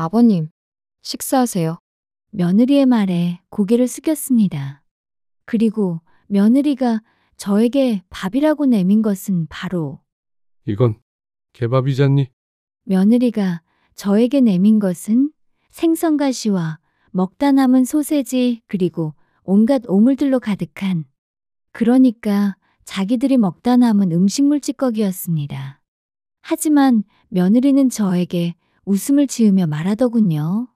아버님, 식사하세요. 며느리의 말에 고개를 숙였습니다. 그리고 며느리가 저에게 밥이라고 내민 것은 바로 이건 개밥이잖니? 며느리가 저에게 내민 것은 생선가시와 먹다 남은 소세지 그리고 온갖 오물들로 가득한 그러니까 자기들이 먹다 남은 음식물 찌꺼기였습니다. 하지만 며느리는 저에게 웃음을 지으며 말하더군요.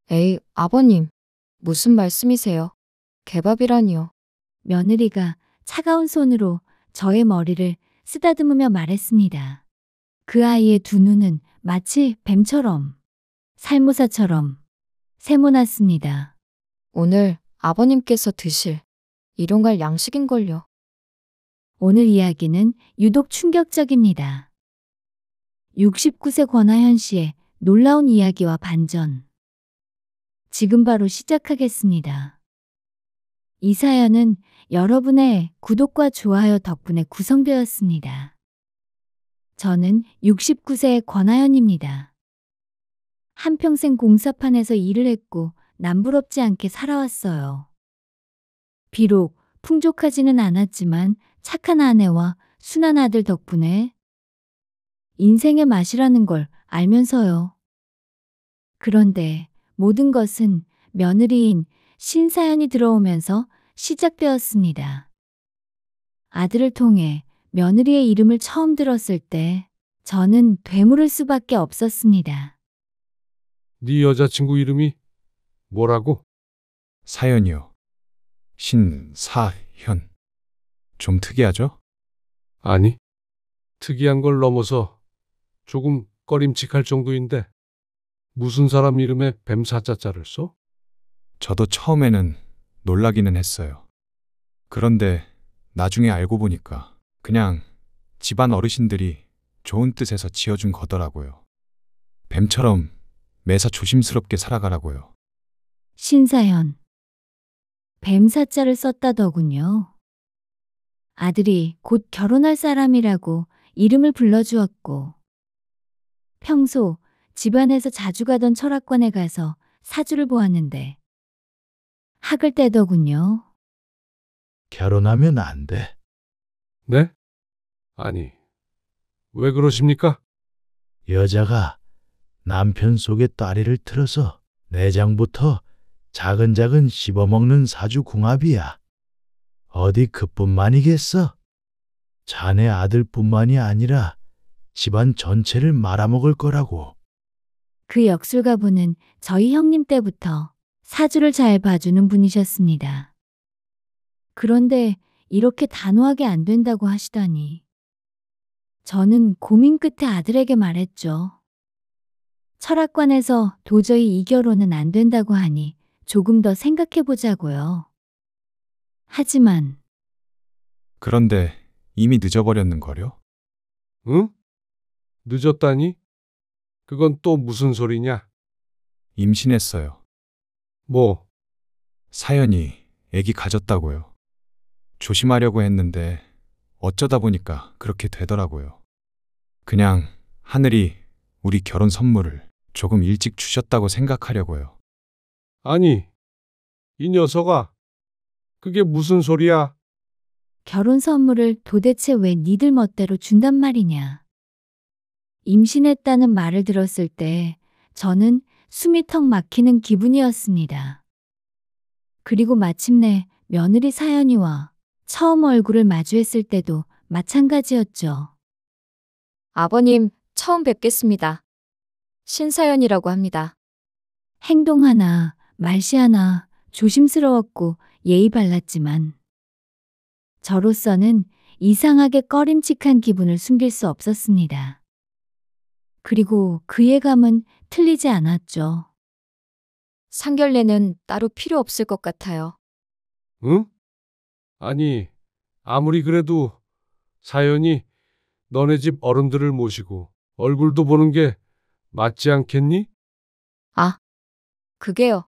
에이, 아버님, 무슨 말씀이세요? 개밥이라니요. 며느리가 차가운 손으로 저의 머리를 쓰다듬으며 말했습니다. 그 아이의 두 눈은 마치 뱀처럼, 살모사처럼 세모났습니다. 오늘 아버님께서 드실 일용할 양식인걸요. 오늘 이야기는 유독 충격적입니다. 69세 권하현 씨의 놀라운 이야기와 반전. 지금 바로 시작하겠습니다. 이 사연은 여러분의 구독과 좋아요 덕분에 구성되었습니다. 저는 69세의 권하연입니다. 한평생 공사판에서 일을 했고 남부럽지 않게 살아왔어요. 비록 풍족하지는 않았지만 착한 아내와 순한 아들 덕분에 인생의 맛이라는 걸 알면서요. 그런데 모든 것은 며느리인 신사연이 들어오면서 시작되었습니다. 아들을 통해 며느리의 이름을 처음 들었을 때 저는 되물을 수밖에 없었습니다. 네 여자친구 이름이 뭐라고? 사연이요. 신사현. 좀 특이하죠? 아니, 특이한 걸 넘어서 조금 꺼림칙할 정도인데 무슨 사람 이름에 뱀사자자를 써? 저도 처음에는 놀라기는 했어요. 그런데 나중에 알고 보니까 그냥 집안 어르신들이 좋은 뜻에서 지어준 거더라고요. 뱀처럼 매사 조심스럽게 살아가라고요. 신사연. 뱀사자를 썼다더군요. 아들이 곧 결혼할 사람이라고 이름을 불러주었고 평소 집안에서 자주 가던 철학관에 가서 사주를 보았는데 학을 떼더군요. 결혼하면 안 돼. 네? 아니, 왜 그러십니까? 여자가 남편 속에 따리를 틀어서 내장부터 자근자근 씹어먹는 사주궁합이야. 어디 그뿐만이겠어? 자네 아들뿐만이 아니라 집안 전체를 말아먹을 거라고. 그 역술가분은 저희 형님 때부터 사주를 잘 봐주는 분이셨습니다. 그런데 이렇게 단호하게 안 된다고 하시다니. 저는 고민 끝에 아들에게 말했죠. 철학관에서 도저히 이 결혼은 안 된다고 하니 조금 더 생각해 보자고요. 하지만 그런데 이미 늦어버렸는걸요? 응? 늦었다니? 그건 또 무슨 소리냐? 임신했어요. 뭐, 사연이 아기 가졌다고요. 조심하려고 했는데 어쩌다 보니까 그렇게 되더라고요. 그냥 하늘이 우리 결혼 선물을 조금 일찍 주셨다고 생각하려고요. 아니, 이 녀석아, 그게 무슨 소리야? 결혼 선물을 도대체 왜 니들 멋대로 준단 말이냐. 임신했다는 말을 들었을 때 저는 숨이 턱 막히는 기분이었습니다. 그리고 마침내 며느리 사연이와 처음 얼굴을 마주했을 때도 마찬가지였죠. 아버님, 처음 뵙겠습니다. 신사연이라고 합니다. 행동 하나, 말씨 하나 조심스러웠고 예의 발랐지만 저로서는 이상하게 꺼림칙한 기분을 숨길 수 없었습니다. 그리고 그 예감은 틀리지 않았죠. 상견례는 따로 필요 없을 것 같아요. 응? 아니, 아무리 그래도 사연이 너네 집 어른들을 모시고 얼굴도 보는 게 맞지 않겠니? 아, 그게요.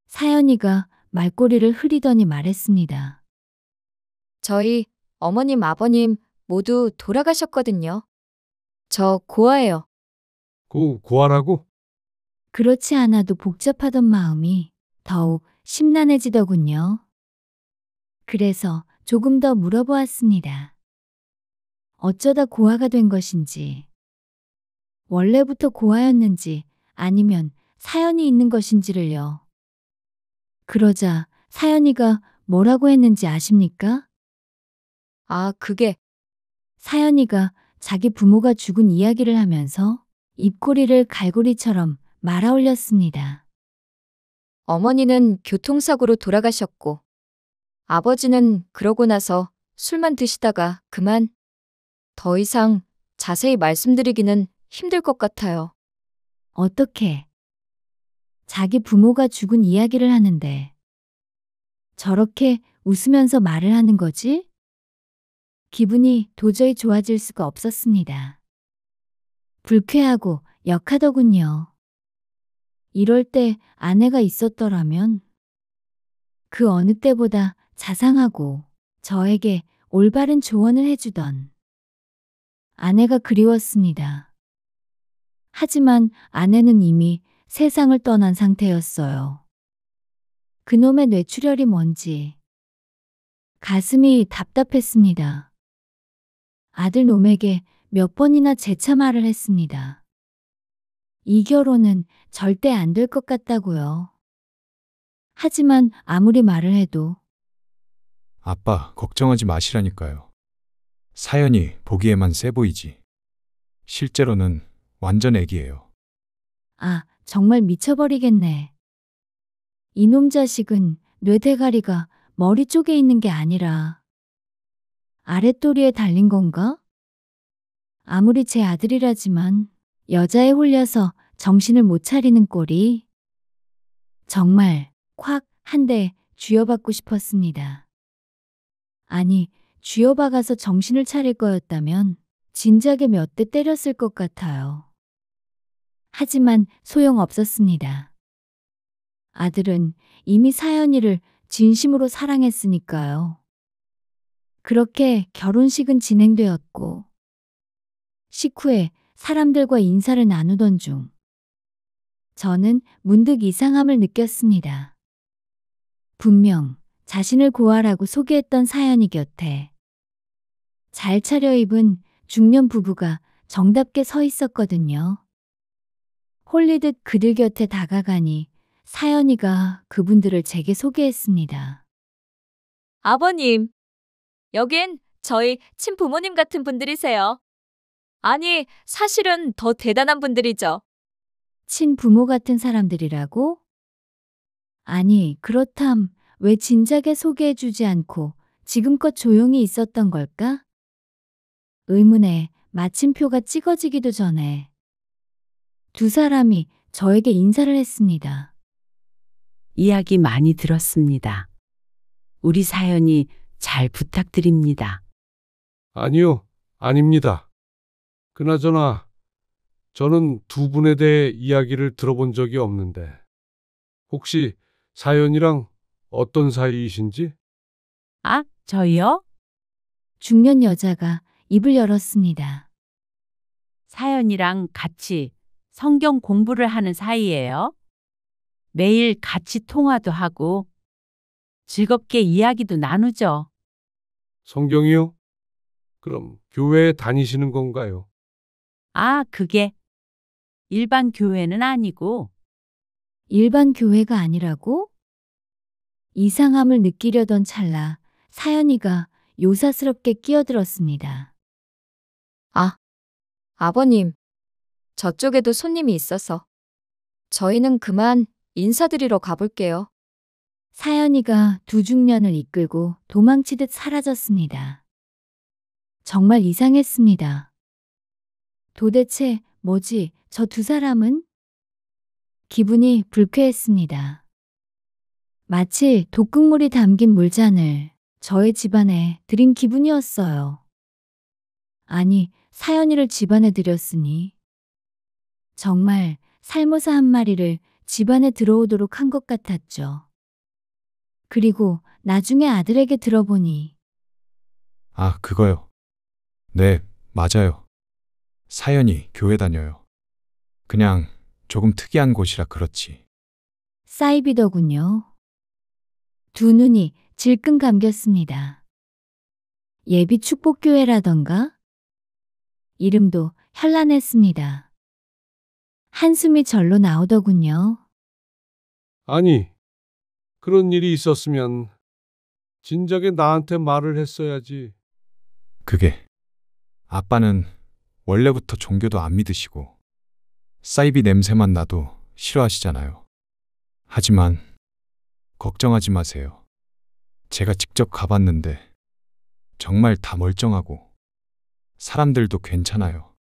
사연이가 말꼬리를 흐리더니 말했습니다. 저희 어머님, 아버님 모두 돌아가셨거든요. 저 고아예요. 고아라고? 그렇지 않아도 복잡하던 마음이 더욱 심란해지더군요. 그래서 조금 더 물어보았습니다. 어쩌다 고아가 된 것인지, 원래부터 고아였는지 아니면 사연이 있는 것인지를요. 그러자 사연이가 뭐라고 했는지 아십니까? 아, 그게 사연이가 자기 부모가 죽은 이야기를 하면서 입꼬리를 갈고리처럼 말아 올렸습니다. 어머니는 교통사고로 돌아가셨고, 아버지는 그러고 나서 술만 드시다가 그만. 더 이상 자세히 말씀드리기는 힘들 것 같아요. 어떻게? 자기 부모가 죽은 이야기를 하는데 저렇게 웃으면서 말을 하는 거지? 기분이 도저히 좋아질 수가 없었습니다. 불쾌하고 역하더군요. 이럴 때 아내가 있었더라면 그 어느 때보다 자상하고 저에게 올바른 조언을 해주던 아내가 그리웠습니다. 하지만 아내는 이미 세상을 떠난 상태였어요. 그놈의 뇌출혈이 뭔지 가슴이 답답했습니다. 아들 놈에게 몇 번이나 재차 말을 했습니다. 이 결혼은 절대 안 될 것 같다고요. 하지만 아무리 말을 해도 아빠, 걱정하지 마시라니까요. 사연이 보기에만 세 보이지. 실제로는 완전 애기예요. 아, 정말 미쳐버리겠네. 이놈 자식은 뇌대가리가 머리 쪽에 있는 게 아니라 아랫도리에 달린 건가? 아무리 제 아들이라지만 여자에 홀려서 정신을 못 차리는 꼴이 정말 콱 한 대 쥐어받고 싶었습니다. 아니, 쥐어박아서 정신을 차릴 거였다면 진작에 몇 대 때렸을 것 같아요. 하지만 소용없었습니다. 아들은 이미 사연이를 진심으로 사랑했으니까요. 그렇게 결혼식은 진행되었고, 식후에 사람들과 인사를 나누던 중, 저는 문득 이상함을 느꼈습니다. 분명 자신을 고아라고 소개했던 사연이 곁에 잘 차려입은 중년 부부가 정답게 서 있었거든요. 홀리듯 그들 곁에 다가가니 사연이가 그분들을 제게 소개했습니다. 아버님, 여긴 저희 친부모님 같은 분들이세요. 아니, 사실은 더 대단한 분들이죠. 친부모 같은 사람들이라고? 아니, 그렇담 왜 진작에 소개해주지 않고 지금껏 조용히 있었던 걸까? 의문에 마침표가 찍어지기도 전에 두 사람이 저에게 인사를 했습니다. 이야기 많이 들었습니다. 우리 사연이 잘 부탁드립니다. 아니요, 아닙니다. 그나저나 저는 두 분에 대해 이야기를 들어본 적이 없는데 혹시 사연이랑 어떤 사이이신지? 아, 저요? 중년 여자가 입을 열었습니다. 사연이랑 같이 성경 공부를 하는 사이예요. 매일 같이 통화도 하고 즐겁게 이야기도 나누죠. 성경이요? 그럼 교회에 다니시는 건가요? 아, 그게 일반 교회는 아니고 일반 교회가 아니라고? 이상함을 느끼려던 찰나 사연이가 요사스럽게 끼어들었습니다. 아, 아버님, 저쪽에도 손님이 있어서 저희는 그만 인사드리러 가볼게요. 사연이가 두 중년을 이끌고 도망치듯 사라졌습니다. 정말 이상했습니다. 도대체 뭐지, 저 두 사람은? 기분이 불쾌했습니다. 마치 독극물이 담긴 물잔을 저의 집안에 들인 기분이었어요. 아니, 사연이를 집안에 들였으니 정말 살모사 한 마리를 집안에 들어오도록 한 것 같았죠. 그리고 나중에 아들에게 들어보니 아, 그거요. 네, 맞아요. 사연이 교회 다녀요. 그냥 조금 특이한 곳이라 그렇지. 사이비더군요. 두 눈이 질끈 감겼습니다. 예비 축복교회라던가? 이름도 현란했습니다. 한숨이 절로 나오더군요. 아니, 그런 일이 있었으면 진작에 나한테 말을 했어야지. 그게 아빠는 원래부터 종교도 안 믿으시고 사이비 냄새만 나도 싫어하시잖아요. 하지만 걱정하지 마세요. 제가 직접 가봤는데 정말 다 멀쩡하고 사람들도 괜찮아요.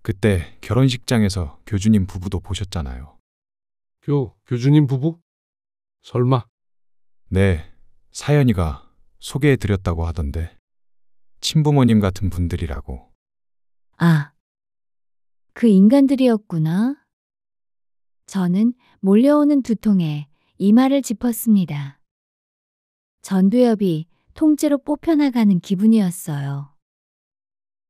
그때 결혼식장에서 교주님 부부도 보셨잖아요. 교주님 부부? 설마? 네, 사연이가 소개해 드렸다고 하던데 친부모님 같은 분들이라고. 아, 그 인간들이었구나. 저는 몰려오는 두통에 이마를 짚었습니다. 전두엽이 통째로 뽑혀나가는 기분이었어요.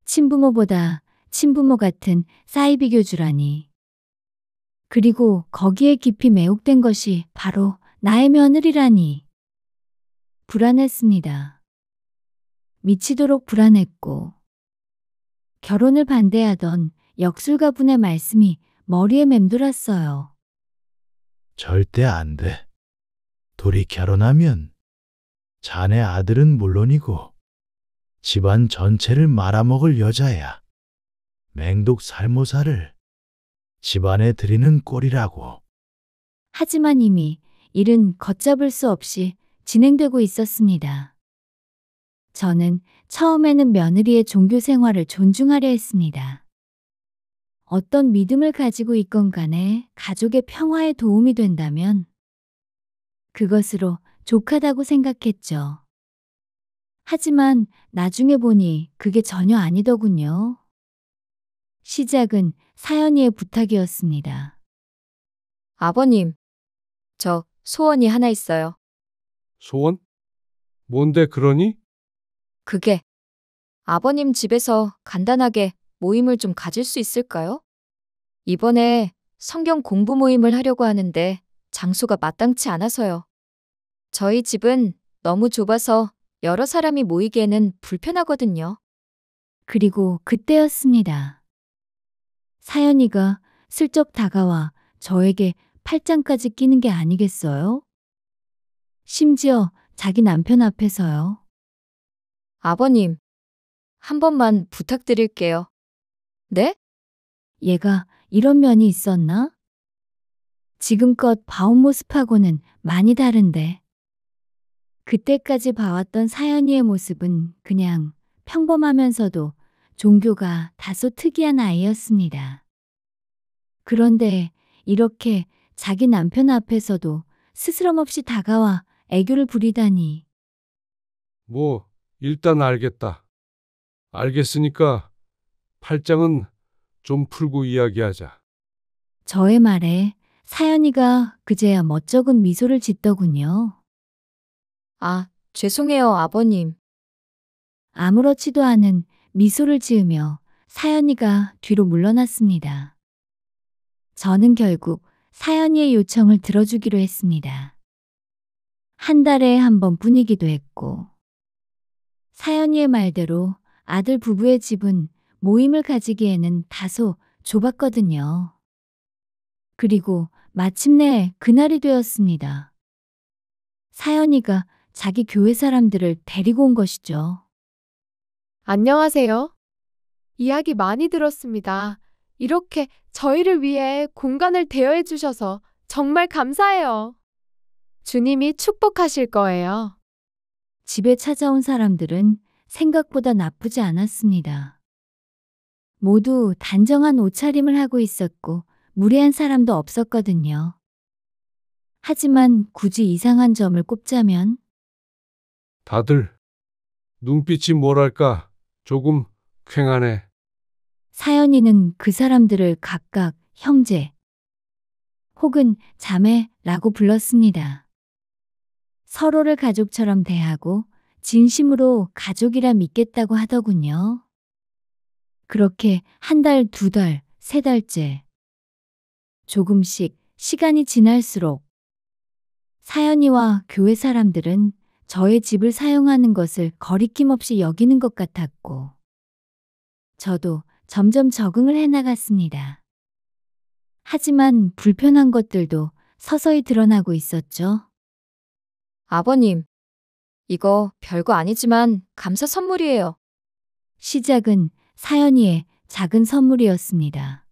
친부모보다 친부모 같은 사이비 교주라니. 그리고 거기에 깊이 매혹된 것이 바로 나의 며느리라니. 불안했습니다. 미치도록 불안했고, 결혼을 반대하던 역술가분의 말씀이 머리에 맴돌았어요. 절대 안 돼. 둘이 결혼하면 자네 아들은 물론이고 집안 전체를 말아먹을 여자야. 맹독 살모사를 집안에 들이는 꼴이라고. 하지만 이미 일은 걷잡을 수 없이 진행되고 있었습니다. 저는 처음에는 며느리의 종교 생활을 존중하려 했습니다. 어떤 믿음을 가지고 있건 간에 가족의 평화에 도움이 된다면 그것으로 족하다고 생각했죠. 하지만 나중에 보니 그게 전혀 아니더군요. 시작은 사연이의 부탁이었습니다. 아버님, 저 소원이 하나 있어요. 소원? 뭔데 그러니? 그게 아버님 집에서 간단하게 모임을 좀 가질 수 있을까요? 이번에 성경 공부 모임을 하려고 하는데 장소가 마땅치 않아서요. 저희 집은 너무 좁아서 여러 사람이 모이기에는 불편하거든요. 그리고 그때였습니다. 사연이가 슬쩍 다가와 저에게 팔짱까지 끼는 게 아니겠어요? 심지어 자기 남편 앞에서요. 아버님, 한 번만 부탁드릴게요. 네? 얘가 이런 면이 있었나? 지금껏 봐온 모습하고는 많이 다른데. 그때까지 봐왔던 사연이의 모습은 그냥 평범하면서도 종교가 다소 특이한 아이였습니다. 그런데 이렇게 자기 남편 앞에서도 스스럼 없이 다가와 애교를 부리다니. 뭐, 일단 알겠다. 알겠으니까 팔짱은 좀 풀고 이야기하자. 저의 말에 사연이가 그제야 멋쩍은 미소를 짓더군요. 아, 죄송해요, 아버님. 아무렇지도 않은 미소를 지으며 사연이가 뒤로 물러났습니다. 저는 결국 사연이의 요청을 들어주기로 했습니다. 한 달에 한 번뿐이기도 했고, 사연이의 말대로 아들 부부의 집은 모임을 가지기에는 다소 좁았거든요. 그리고 마침내 그날이 되었습니다. 사연이가 자기 교회 사람들을 데리고 온 것이죠. 안녕하세요. 이야기 많이 들었습니다. 이렇게 저희를 위해 공간을 대여해 주셔서 정말 감사해요. 주님이 축복하실 거예요. 집에 찾아온 사람들은 생각보다 나쁘지 않았습니다. 모두 단정한 옷차림을 하고 있었고 무례한 사람도 없었거든요. 하지만 굳이 이상한 점을 꼽자면 다들 눈빛이 뭐랄까 조금 퀭하네. 사연이는 그 사람들을 각각 형제 혹은 자매라고 불렀습니다. 서로를 가족처럼 대하고 진심으로 가족이라 믿겠다고 하더군요. 그렇게 한 달, 두 달, 세 달째. 조금씩 시간이 지날수록 사연이와 교회 사람들은 저의 집을 사용하는 것을 거리낌 없이 여기는 것 같았고, 저도 점점 적응을 해나갔습니다. 하지만 불편한 것들도 서서히 드러나고 있었죠. 아버님, 이거 별거 아니지만 감사 선물이에요. 시작은 사연이의 작은 선물이었습니다.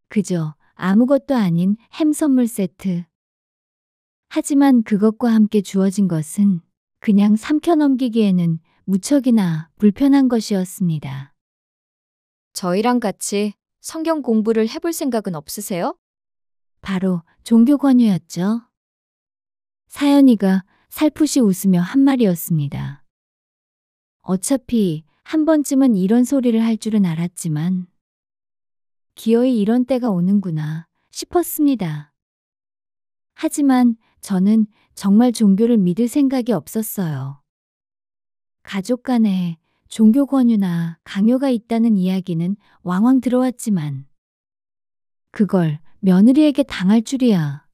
그저 아무것도 아닌 햄 선물 세트. 하지만 그것과 함께 주어진 것은 그냥 삼켜넘기기에는 무척이나 불편한 것이었습니다. 저희랑 같이 성경 공부를 해볼 생각은 없으세요? 바로 종교 권유였죠. 사연이가 살풋이 웃으며 한 말이었습니다. 어차피 한 번쯤은 이런 소리를 할 줄은 알았지만 기어이 이런 때가 오는구나 싶었습니다. 하지만 저는 정말 종교를 믿을 생각이 없었어요. 가족 간에 종교 권유나 강요가 있다는 이야기는 왕왕 들어왔지만 그걸 며느리에게 당할 줄이야.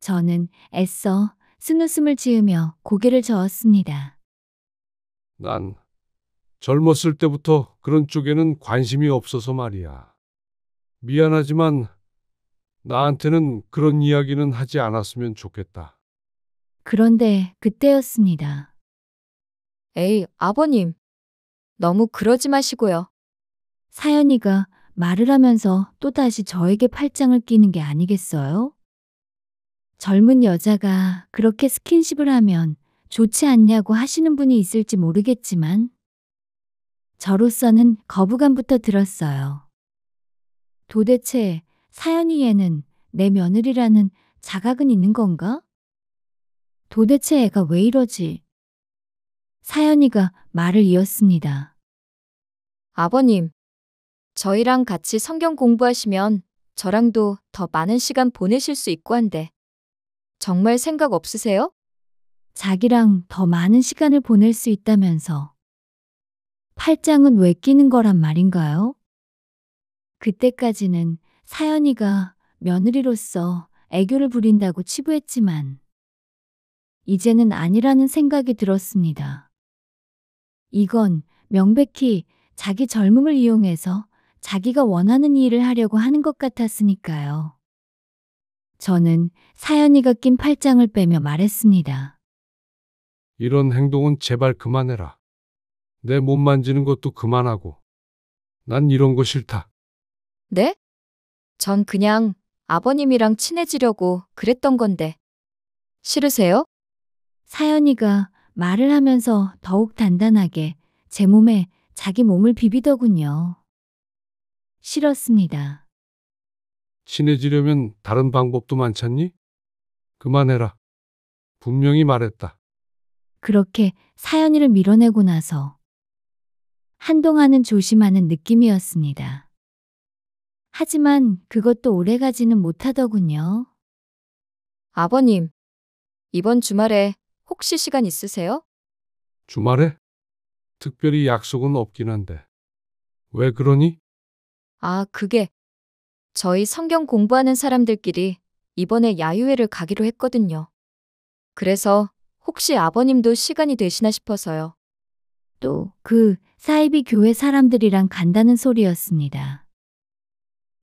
저는 애써 쓴웃음을 지으며 고개를 저었습니다. 난 젊었을 때부터 그런 쪽에는 관심이 없어서 말이야. 미안하지만 나한테는 그런 이야기는 하지 않았으면 좋겠다. 그런데 그때였습니다. 에이, 아버님. 너무 그러지 마시고요. 사연이가 말을 하면서 또다시 저에게 팔짱을 끼는 게 아니겠어요? 젊은 여자가 그렇게 스킨십을 하면 좋지 않냐고 하시는 분이 있을지 모르겠지만 저로서는 거부감부터 들었어요. 도대체 사연이에는 내 며느리라는 자각은 있는 건가? 도대체 애가 왜 이러지? 사연이가 말을 이었습니다. 아버님, 저희랑 같이 성경 공부하시면 저랑도 더 많은 시간 보내실 수 있고 한데 정말 생각 없으세요? 자기랑 더 많은 시간을 보낼 수 있다면서 팔짱은 왜 끼는 거란 말인가요? 그때까지는 사연이가 며느리로서 애교를 부린다고 치부했지만 이제는 아니라는 생각이 들었습니다. 이건 명백히 자기 젊음을 이용해서 자기가 원하는 일을 하려고 하는 것 같았으니까요. 저는 사연이가 낀 팔짱을 빼며 말했습니다. 이런 행동은 제발 그만해라. 내 몸 만지는 것도 그만하고. 난 이런 거 싫다. 네? 전 그냥 아버님이랑 친해지려고 그랬던 건데. 싫으세요? 사연이가 말을 하면서 더욱 단단하게 제 몸에 자기 몸을 비비더군요. 싫었습니다. 친해지려면 다른 방법도 많잖니? 그만해라. 분명히 말했다. 그렇게 사연이를 밀어내고 나서 한동안은 조심하는 느낌이었습니다. 하지만 그것도 오래가지는 못하더군요. 아버님, 이번 주말에 혹시 시간 있으세요? 주말에? 특별히 약속은 없긴 한데. 왜 그러니? 아, 그게 저희 성경 공부하는 사람들끼리 이번에 야유회를 가기로 했거든요. 그래서 혹시 아버님도 시간이 되시나 싶어서요. 또 그 사이비 교회 사람들이랑 간다는 소리였습니다.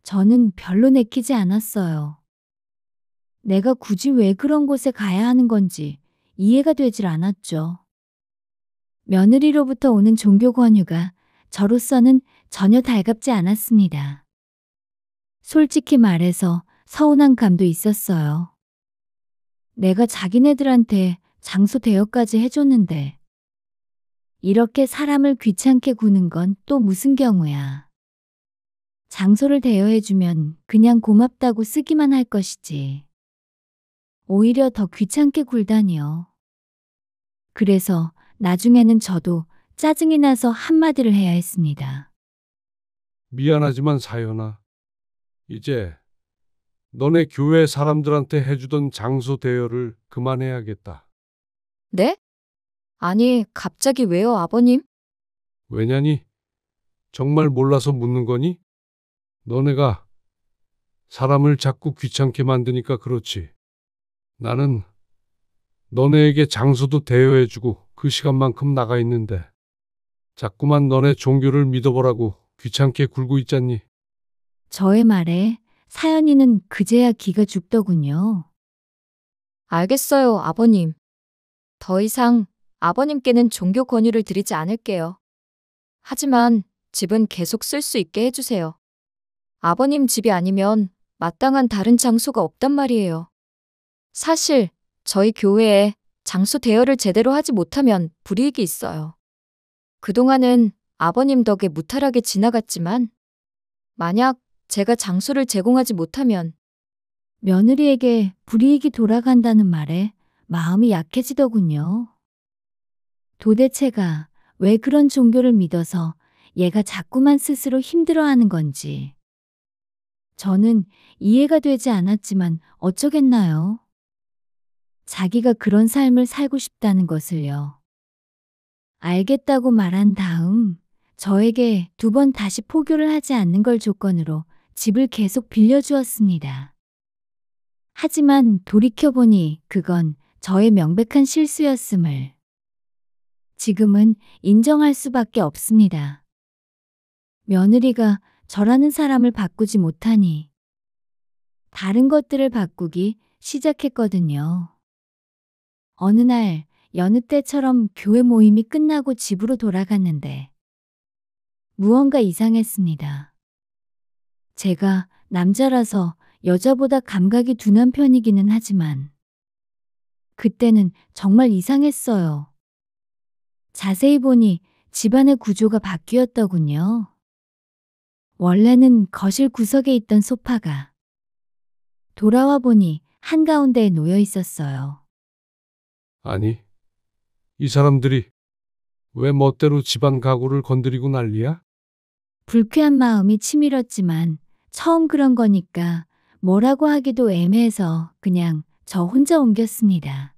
저는 별로 내키지 않았어요. 내가 굳이 왜 그런 곳에 가야 하는 건지 이해가 되질 않았죠. 며느리로부터 오는 종교 권유가 저로서는 전혀 달갑지 않았습니다. 솔직히 말해서 서운한 감도 있었어요. 내가 자기네들한테 장소 대여까지 해줬는데 이렇게 사람을 귀찮게 구는 건 또 무슨 경우야. 장소를 대여해주면 그냥 고맙다고 쓰기만 할 것이지. 오히려 더 귀찮게 굴다니요. 그래서 나중에는 저도 짜증이 나서 한마디를 해야 했습니다. 미안하지만 사연아. 이제 너네 교회 사람들한테 해주던 장소 대여를 그만해야겠다. 네? 아니, 갑자기 왜요, 아버님? 왜냐니? 정말 몰라서 묻는 거니? 너네가 사람을 자꾸 귀찮게 만드니까 그렇지. 나는 너네에게 장소도 대여해주고 그 시간만큼 나가 있는데 자꾸만 너네 종교를 믿어보라고 귀찮게 굴고 있잖니. 저의 말에 사연이는 그제야 기가 죽더군요. 알겠어요, 아버님. 더 이상 아버님께는 종교 권유를 드리지 않을게요. 하지만 집은 계속 쓸 수 있게 해주세요. 아버님 집이 아니면 마땅한 다른 장소가 없단 말이에요. 사실 저희 교회에 장소 대여를 제대로 하지 못하면 불이익이 있어요. 그동안은 아버님 덕에 무탈하게 지나갔지만 만약 제가 장소를 제공하지 못하면 며느리에게 불이익이 돌아간다는 말에 마음이 약해지더군요. 도대체가 왜 그런 종교를 믿어서 얘가 자꾸만 스스로 힘들어하는 건지. 저는 이해가 되지 않았지만 어쩌겠나요? 자기가 그런 삶을 살고 싶다는 것을요. 알겠다고 말한 다음 저에게 2번 다시 포교를 하지 않는 걸 조건으로 집을 계속 빌려주었습니다. 하지만 돌이켜보니 그건 저의 명백한 실수였음을 지금은 인정할 수밖에 없습니다. 며느리가 저라는 사람을 바꾸지 못하니 다른 것들을 바꾸기 시작했거든요. 어느 날 여느 때처럼 교회 모임이 끝나고 집으로 돌아갔는데 무언가 이상했습니다. 제가 남자라서 여자보다 감각이 둔한 편이기는 하지만 그때는 정말 이상했어요. 자세히 보니 집안의 구조가 바뀌었더군요. 원래는 거실 구석에 있던 소파가 돌아와 보니 한가운데에 놓여 있었어요. 아니, 이 사람들이 왜 멋대로 집안 가구를 건드리고 난리야? 불쾌한 마음이 치밀었지만 처음 그런 거니까 뭐라고 하기도 애매해서 그냥 저 혼자 옮겼습니다.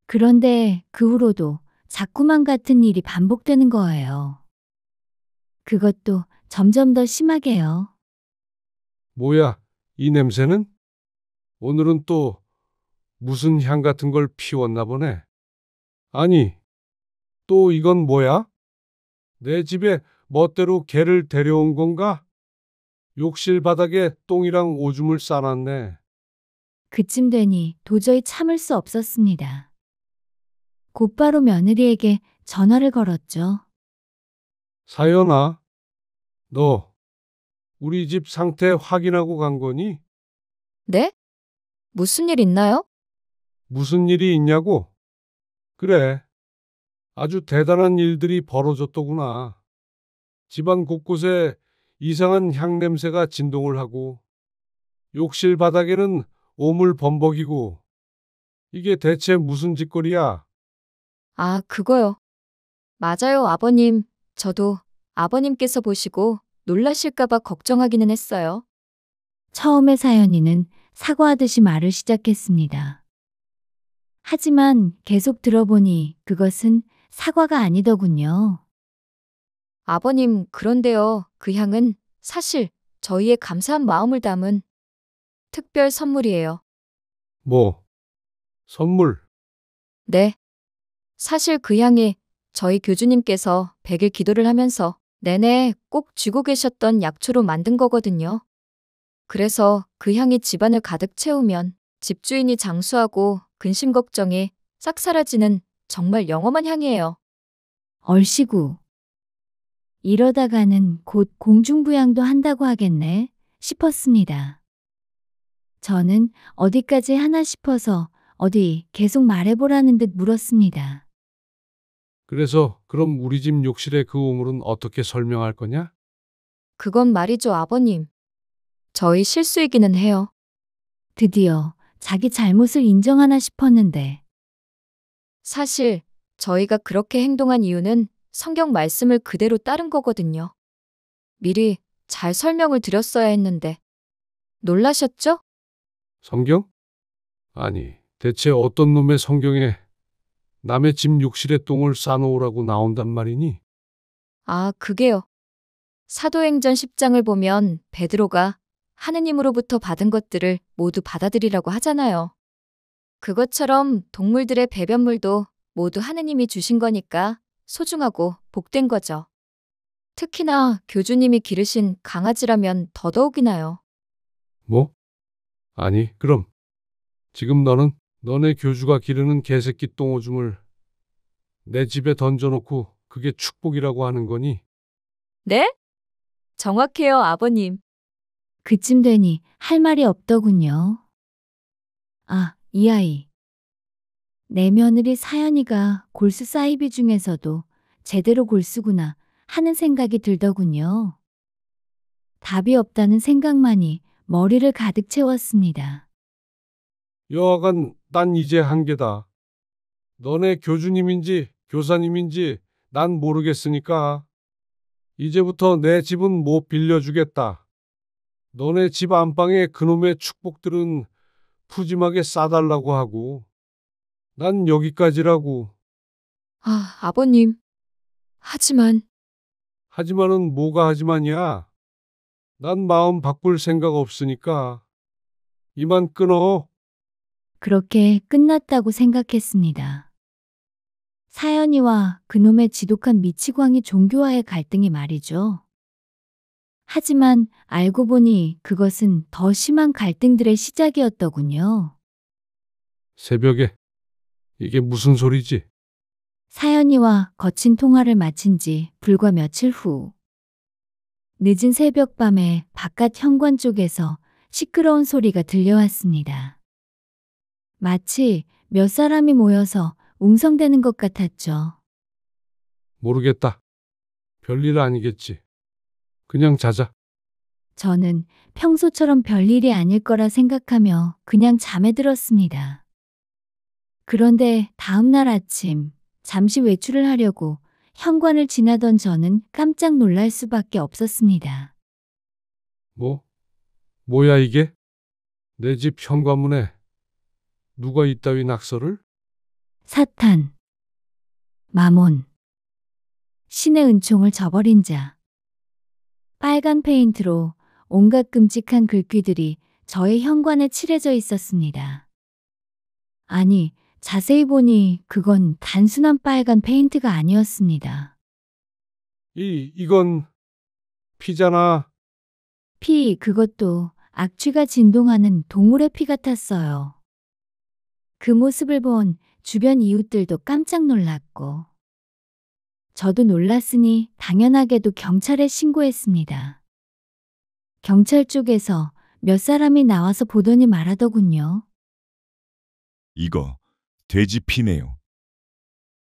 그런데 그 후로도 자꾸만 같은 일이 반복되는 거예요. 그것도 점점 더 심하게요. 뭐야, 이 냄새는? 오늘은 또 무슨 향 같은 걸 피웠나 보네. 아니, 또 이건 뭐야? 내 집에 멋대로 개를 데려온 건가? 욕실 바닥에 똥이랑 오줌을 싸놨네. 그쯤 되니 도저히 참을 수 없었습니다. 곧바로 며느리에게 전화를 걸었죠. 사연아, 너 우리 집 상태 확인하고 간 거니? 네? 무슨 일 있나요? 무슨 일이 있냐고? 그래, 아주 대단한 일들이 벌어졌더구나. 집안 곳곳에 이상한 향 냄새가 진동을 하고 욕실 바닥에는 오물 범벅이고 이게 대체 무슨 짓거리야? 아, 그거요. 맞아요, 아버님. 저도 아버님께서 보시고 놀라실까봐 걱정하기는 했어요. 처음에 사연이는 사과하듯이 말을 시작했습니다. 하지만 계속 들어보니 그것은 사과가 아니더군요. 아버님, 그런데요. 그 향은 사실 저희의 감사한 마음을 담은 특별 선물이에요. 뭐, 선물? 네. 사실 그 향이 저희 교주님께서 100일 기도를 하면서 내내 꼭 쥐고 계셨던 약초로 만든 거거든요. 그래서 그 향이 집안을 가득 채우면 집주인이 장수하고 근심 걱정이 싹 사라지는 정말 영험한 향이에요. 얼씨구. 이러다가는 곧 공중부양도 한다고 하겠네 싶었습니다. 저는 어디까지 하나 싶어서 어디 계속 말해보라는 듯 물었습니다. 그래서 그럼 우리 집 욕실의 그 우물은 어떻게 설명할 거냐? 그건 말이죠, 아버님. 저희 실수이기는 해요. 드디어 자기 잘못을 인정하나 싶었는데 사실 저희가 그렇게 행동한 이유는 성경 말씀을 그대로 따른 거거든요. 미리 잘 설명을 드렸어야 했는데. 놀라셨죠? 성경? 아니, 대체 어떤 놈의 성경에 남의 집 욕실에 똥을 싸놓으라고 나온단 말이니? 아, 그게요. 사도행전 10장을 보면 베드로가 하느님으로부터 받은 것들을 모두 받아들이라고 하잖아요. 그것처럼 동물들의 배변물도 모두 하느님이 주신 거니까 소중하고 복된 거죠. 특히나 교주님이 기르신 강아지라면 더더욱이나요. 뭐? 아니, 그럼 지금 너는 너네 교주가 기르는 개새끼 똥오줌을 내 집에 던져놓고 그게 축복이라고 하는 거니? 네? 정확해요, 아버님. 그쯤 되니 할 말이 없더군요. 아, 이 아이. 내 며느리 사연이가 골수 사이비 중에서도 제대로 골수구나 하는 생각이 들더군요. 답이 없다는 생각만이 머리를 가득 채웠습니다. 여하간 난 이제 한계다. 너네 교주님인지 교사님인지 난 모르겠으니까 이제부터 내 집은 못 빌려주겠다. 너네 집 안방에 그놈의 축복들은 푸짐하게 싸달라고 하고 난 여기까지라고. 아, 아버님. 하지만은 뭐가 하지만이야. 난 마음 바꿀 생각 없으니까 이만 끊어. 그렇게 끝났다고 생각했습니다. 사연이와 그놈의 지독한 미치광이 종교와의 갈등이 말이죠. 하지만 알고 보니 그것은 더 심한 갈등들의 시작이었더군요. 새벽에 이게 무슨 소리지? 사연이와 거친 통화를 마친 지 불과 며칠 후. 늦은 새벽밤에 바깥 현관 쪽에서 시끄러운 소리가 들려왔습니다. 마치 몇 사람이 모여서 웅성대는 것 같았죠. 모르겠다. 별일 아니겠지. 그냥 자자. 저는 평소처럼 별일이 아닐 거라 생각하며 그냥 잠에 들었습니다. 그런데 다음 날 아침 잠시 외출을 하려고 현관을 지나던 저는 깜짝 놀랄 수밖에 없었습니다. 뭐야 이게? 내 집 현관문에 누가 이따위 낙서를? 사탄, 마몬, 신의 은총을 저버린 자. 빨간 페인트로 온갖 끔찍한 글귀들이 저의 현관에 칠해져 있었습니다. 아니, 자세히 보니 그건 단순한 빨간 페인트가 아니었습니다. 이건 피잖아. 피, 그것도 악취가 진동하는 동물의 피 같았어요. 그 모습을 본 주변 이웃들도 깜짝 놀랐고, 저도 놀랐으니 당연하게도 경찰에 신고했습니다. 경찰 쪽에서 몇 사람이 나와서 보더니 말하더군요. 이거 돼지 피네요.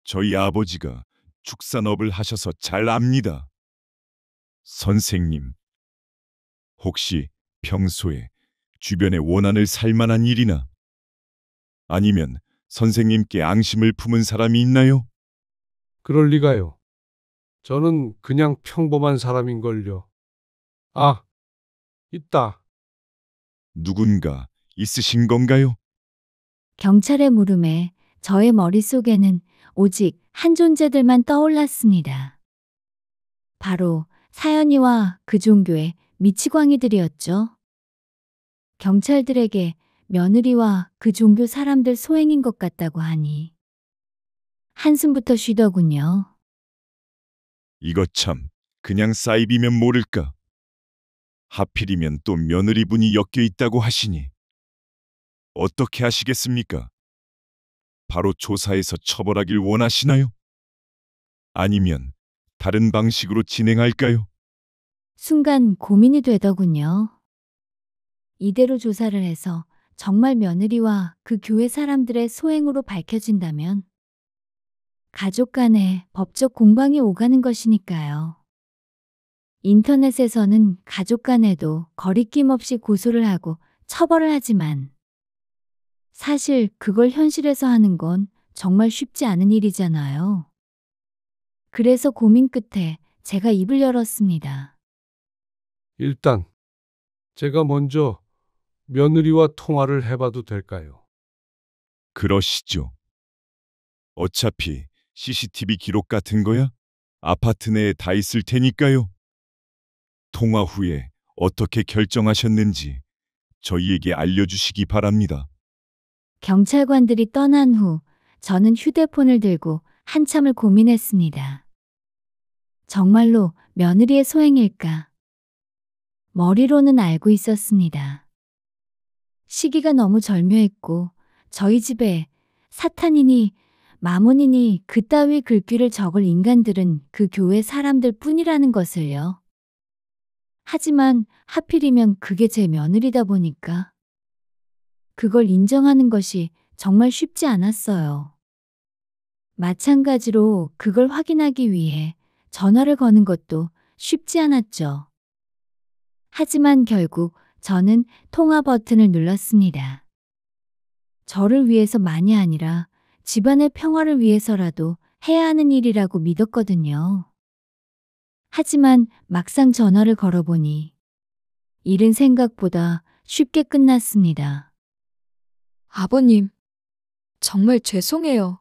저희 아버지가 축산업을 하셔서 잘 압니다. 선생님, 혹시 평소에 주변에 원한을 살 만한 일이나 아니면 선생님께 앙심을 품은 사람이 있나요? 그럴 리가요. 저는 그냥 평범한 사람인걸요. 아, 있다. 누군가 있으신 건가요? 경찰의 물음에 저의 머릿속에는 오직 한 존재들만 떠올랐습니다. 바로 사연이와 그 종교의 미치광이들이었죠. 경찰들에게 며느리와 그 종교 사람들 소행인 것 같다고 하니 한숨부터 쉬더군요. 이거 참 그냥 사이비면 모를까. 하필이면 또 며느리분이 엮여 있다고 하시니 어떻게 하시겠습니까? 바로 조사해서 처벌하길 원하시나요? 아니면 다른 방식으로 진행할까요? 순간 고민이 되더군요. 이대로 조사를 해서 정말 며느리와 그 교회 사람들의 소행으로 밝혀진다면 가족 간에 법적 공방이 오가는 것이니까요. 인터넷에서는 가족 간에도 거리낌 없이 고소를 하고 처벌을 하지만 사실 그걸 현실에서 하는 건 정말 쉽지 않은 일이잖아요. 그래서 고민 끝에 제가 입을 열었습니다. 일단 제가 먼저 며느리와 통화를 해봐도 될까요? 그러시죠. 어차피 CCTV 기록 같은 거야 아파트 내에 다 있을 테니까요. 통화 후에 어떻게 결정하셨는지 저희에게 알려주시기 바랍니다. 경찰관들이 떠난 후 저는 휴대폰을 들고 한참을 고민했습니다. 정말로 며느리의 소행일까? 머리로는 알고 있었습니다. 시기가 너무 절묘했고 저희 집에 사탄이니 마몬이니 그따위 글귀를 적을 인간들은 그 교회 사람들 뿐이라는 것을요. 하지만 하필이면 그게 제 며느리다 보니까 그걸 인정하는 것이 정말 쉽지 않았어요. 마찬가지로 그걸 확인하기 위해 전화를 거는 것도 쉽지 않았죠. 하지만 결국 저는 통화 버튼을 눌렀습니다. 저를 위해서만이 아니라 집안의 평화를 위해서라도 해야 하는 일이라고 믿었거든요. 하지만 막상 전화를 걸어보니 일은 생각보다 쉽게 끝났습니다. 아버님, 정말 죄송해요.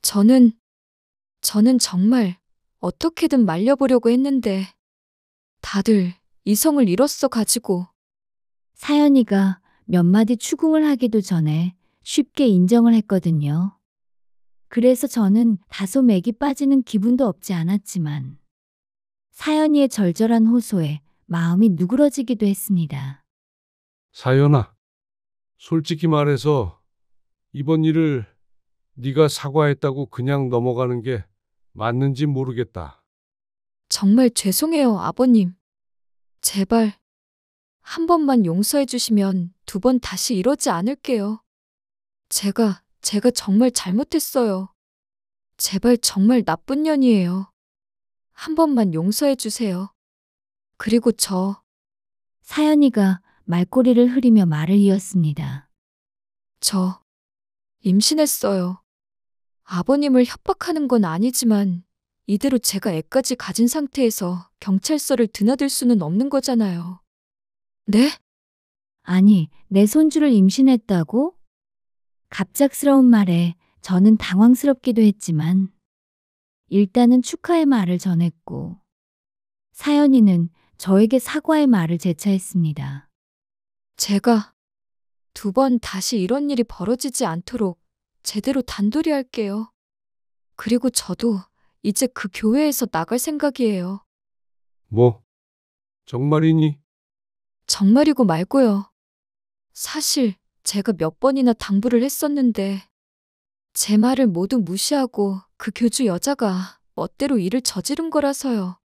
저는 정말 어떻게든 말려보려고 했는데 다들 이성을 잃었어 가지고. 사연이가 몇 마디 추궁을 하기도 전에 쉽게 인정을 했거든요. 그래서 저는 다소 맥이 빠지는 기분도 없지 않았지만 사연이의 절절한 호소에 마음이 누그러지기도 했습니다. 사연아, 솔직히 말해서 이번 일을 네가 사과했다고 그냥 넘어가는 게 맞는지 모르겠다. 정말 죄송해요, 아버님. 제발 한 번만 용서해 주시면 두 번 다시 이러지 않을게요. 제가 정말 잘못했어요. 제발 정말 나쁜 년이에요. 한 번만 용서해 주세요. 그리고 사연이가 말꼬리를 흐리며 말을 이었습니다. 저 임신했어요. 아버님을 협박하는 건 아니지만 이대로 제가 애까지 가진 상태에서 경찰서를 드나들 수는 없는 거잖아요. 네? 아니, 내 손주를 임신했다고? 갑작스러운 말에 저는 당황스럽기도 했지만 일단은 축하의 말을 전했고 사연이는 저에게 사과의 말을 제차했습니다. 제가 두 번 다시 이런 일이 벌어지지 않도록 제대로 단돌이 할게요. 그리고 저도 이제 그 교회에서 나갈 생각이에요. 뭐? 정말이니? 정말이고 말고요. 사실 제가 몇 번이나 당부를 했었는데 제 말을 모두 무시하고 그 교주 여자가 멋대로 일을 저지른 거라서요.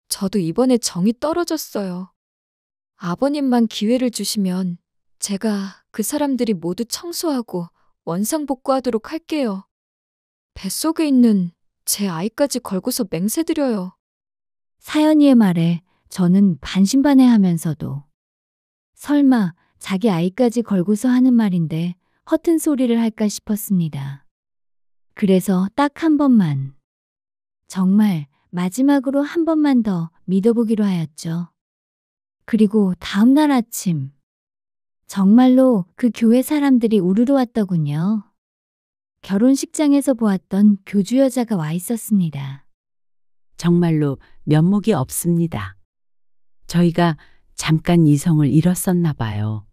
저도 이번에 정이 떨어졌어요. 아버님만 기회를 주시면 제가 그 사람들이 모두 청소하고 원상복구하도록 할게요. 뱃속에 있는 제 아이까지 걸고서 맹세드려요. 사연이의 말에 저는 반신반의하면서도 설마 자기 아이까지 걸고서 하는 말인데 허튼 소리를 할까 싶었습니다. 그래서 딱 한 번만, 정말 마지막으로 한 번만 더 믿어보기로 하였죠. 그리고 다음 날 아침, 정말로 그 교회 사람들이 우르르 왔더군요. 결혼식장에서 보았던 교주 여자가 와 있었습니다. 정말로 면목이 없습니다. 저희가 잠깐 이성을 잃었었나 봐요.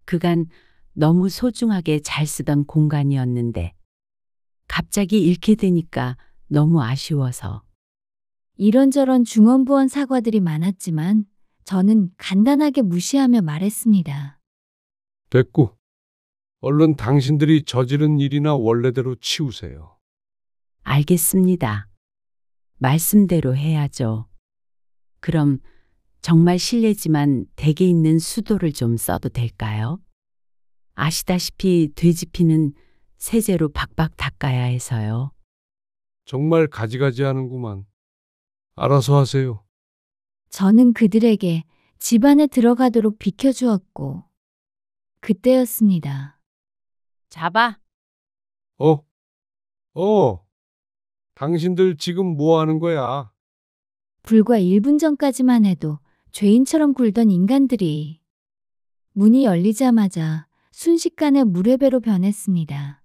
그간 너무 소중하게 잘 쓰던 공간이었는데 갑자기 잃게 되니까 너무 아쉬워서. 이런저런 중언부언 사과들이 많았지만 저는 간단하게 무시하며 말했습니다. 됐고, 얼른 당신들이 저지른 일이나 원래대로 치우세요. 알겠습니다. 말씀대로 해야죠. 그럼 정말 실례지만 댁에 있는 수도를 좀 써도 될까요? 아시다시피 돼지피는 세제로 박박 닦아야 해서요. 정말 가지가지 하는구만. 알아서 하세요. 저는 그들에게 집 안에 들어가도록 비켜주었고 그때였습니다. 잡아. 당신들 지금 뭐 하는 거야? 불과 1분 전까지만 해도 죄인처럼 굴던 인간들이 문이 열리자마자 순식간에 물의 배로 변했습니다.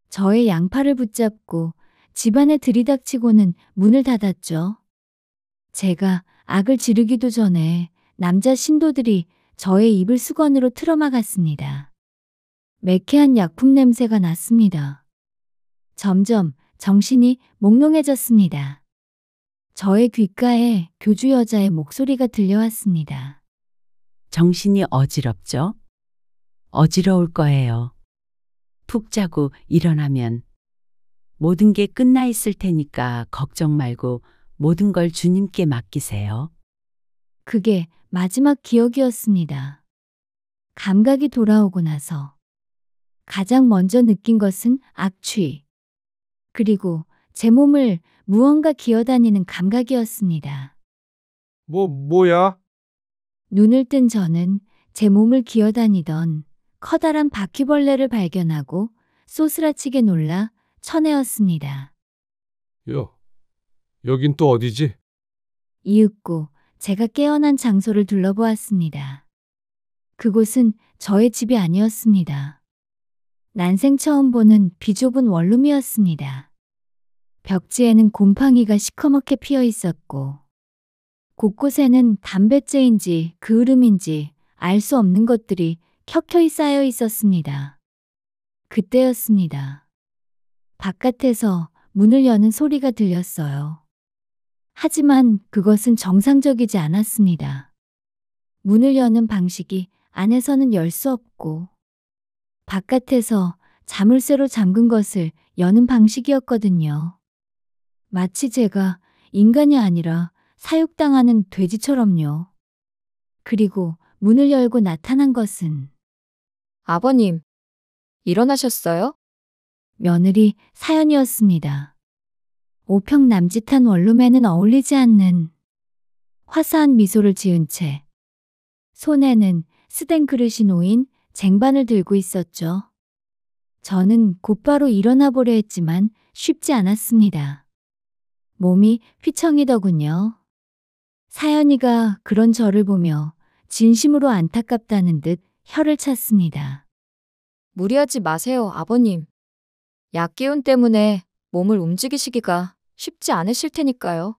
저의 양팔을 붙잡고 집안에 들이닥치고는 문을 닫았죠. 제가 악을 지르기도 전에 남자 신도들이 저의 입을 수건으로 틀어막았습니다. 매캐한 약품 냄새가 났습니다. 점점 정신이 몽롱해졌습니다. 저의 귓가에 교주 여자의 목소리가 들려왔습니다. 정신이 어지럽죠? 어지러울 거예요. 푹 자고 일어나면 모든 게 끝나 있을 테니까 걱정 말고 모든 걸 주님께 맡기세요. 그게 마지막 기억이었습니다. 감각이 돌아오고 나서 가장 먼저 느낀 것은 악취, 그리고 제 몸을 무언가 기어다니는 감각이었습니다. 뭐야? 눈을 뜬 저는 제 몸을 기어다니던 커다란 바퀴벌레를 발견하고 쏘스라치게 놀라 쳐내었습니다. 여긴 또 어디지? 이윽고 제가 깨어난 장소를 둘러보았습니다. 그곳은 저의 집이 아니었습니다. 난생 처음 보는 비좁은 원룸이었습니다. 벽지에는 곰팡이가 시커멓게 피어 있었고 곳곳에는 담뱃재인지 그을음인지 알 수 없는 것들이 켜켜이 쌓여 있었습니다. 그때였습니다. 바깥에서 문을 여는 소리가 들렸어요. 하지만 그것은 정상적이지 않았습니다. 문을 여는 방식이 안에서는 열 수 없고 바깥에서 자물쇠로 잠근 것을 여는 방식이었거든요. 마치 제가 인간이 아니라 사육당하는 돼지처럼요. 그리고 문을 열고 나타난 것은 아버님, 일어나셨어요? 며느리 사연이었습니다. 오평남짓한 원룸에는 어울리지 않는 화사한 미소를 지은 채 손에는 스댄 그릇이 놓인 쟁반을 들고 있었죠. 저는 곧바로 일어나 보려 했지만 쉽지 않았습니다. 몸이 휘청이더군요. 사연이가 그런 저를 보며 진심으로 안타깝다는 듯 혀를 찼습니다. 무리하지 마세요, 아버님. 약기운 때문에 몸을 움직이시기가 쉽지 않으실 테니까요.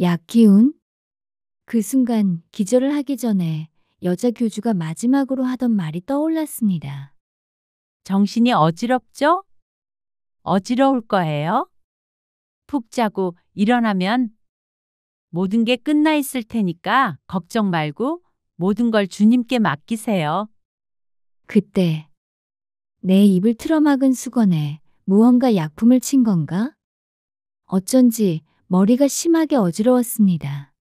약기운? 그 순간 기절을 하기 전에 여자 교주가 마지막으로 하던 말이 떠올랐습니다. 정신이 어지럽죠? 어지러울 거예요. 푹 자고 일어나면 모든 게 끝나 있을 테니까 걱정 말고 모든 걸 주님께 맡기세요. 그때 내 입을 틀어막은 수건에 무언가 약품을 친 건가? 어쩐지 머리가 심하게 어지러웠습니다.